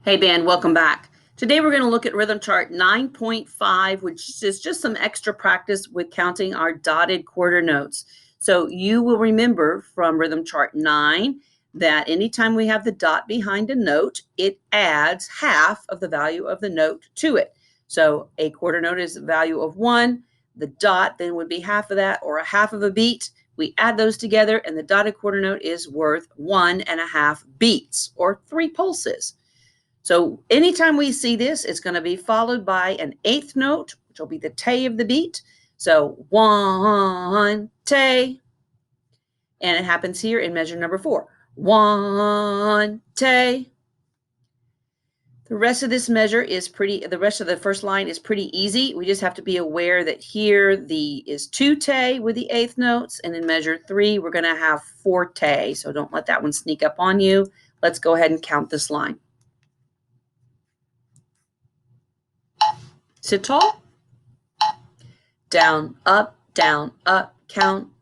Hey, Ben, welcome back. Today we're going to look at rhythm chart 9.5, which is just some extra practice with counting our dotted quarter notes. So you will remember from rhythm chart 9 that anytime we have the dot behind a note, it adds half of the value of the note to it. So a quarter note is a value of 1. The dot then would be half of that, or a half of a beat. We add those together, and the dotted quarter note is worth 1.5 beats, or 3 pulses. So anytime we see this, it's going to be followed by an eighth note, which will be the te of the beat. So 1, te. And it happens here in measure number 4. 1, te. The rest of this measure is the rest of the first line is pretty easy. We just have to be aware that here is 2 te with the eighth notes. And in measure 3, we're going to have 4 te. So don't let that one sneak up on you. Let's go ahead and count this line. Sit tall. Down, up, count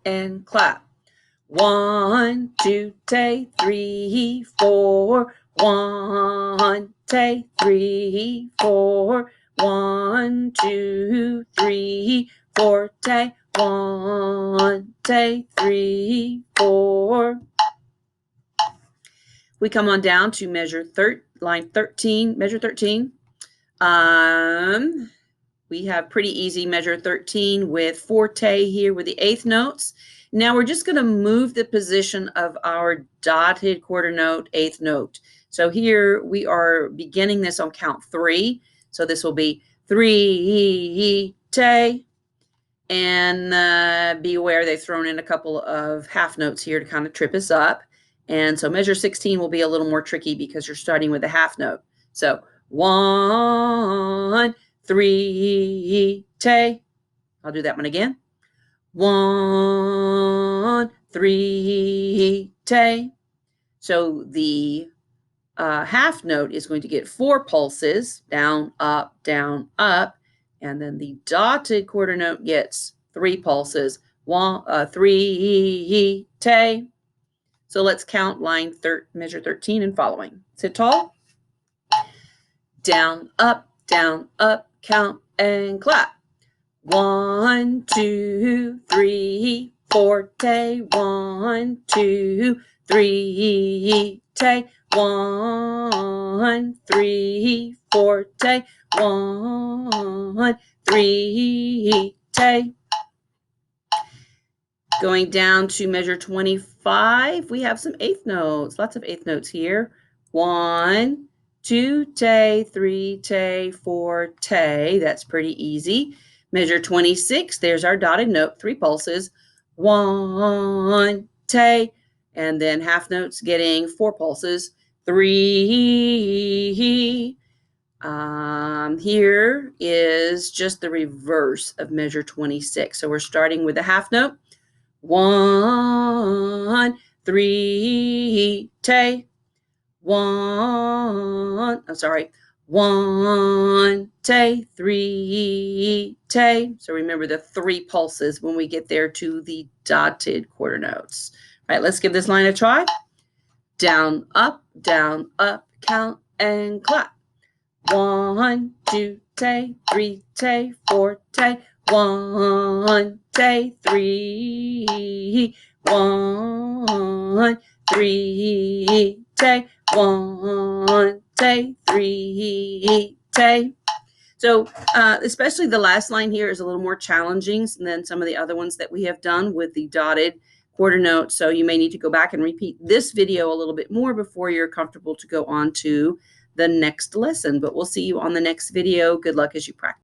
and clap. 1, 2, te, 3, 4. 1, te, 3, 4. 1, 2, 3, 4, te. 1, te, 3, 4. We come on down to line 13, measure 13. We have pretty easy measure 13 with 4 te here with the eighth notes. Now we're just going to move the position of our dotted quarter note, eighth note. So here we are beginning this on count 3. So this will be 3 te. And be aware they've thrown in a couple of half notes here to kind of trip us up. And so measure 16 will be a little more tricky because you're starting with a half note. So 1, 3, te. I'll do that one again. 1, 3, te. So the half note is going to get 4 pulses, down, up, and then the dotted quarter note gets 3 pulses, 3, te. So let's count measure 13 and following. Sit tall. Down, up, count and clap. 1, 2, 3, 4, te. 1, 2, 3, te. 1, 3, 4, te. 1, 3, te. Going down to measure 25, we have some eighth notes, lots of eighth notes here. 1, 2 te, 3 te, 4 te. That's pretty easy. Measure 26, there's our dotted note, 3 pulses. 1 te, and then half notes getting 4 pulses. 3. Here is just the reverse of measure 26. So we're starting with a half note. 1, 3, te. 1, te, 3, te. So remember the 3 pulses when we get there to the dotted quarter notes. All right, let's give this line a try. Down, up, count and clap. 1, 2, te, 3, te, 4, te. 1, te, 3. 1, 3, te. 1, te, 3, te. So especially the last line here is a little more challenging than some of the other ones that we have done with the dotted quarter note. So you may need to go back and repeat this video a little bit more before you're comfortable to go on to the next lesson. But we'll see you on the next video. Good luck as you practice.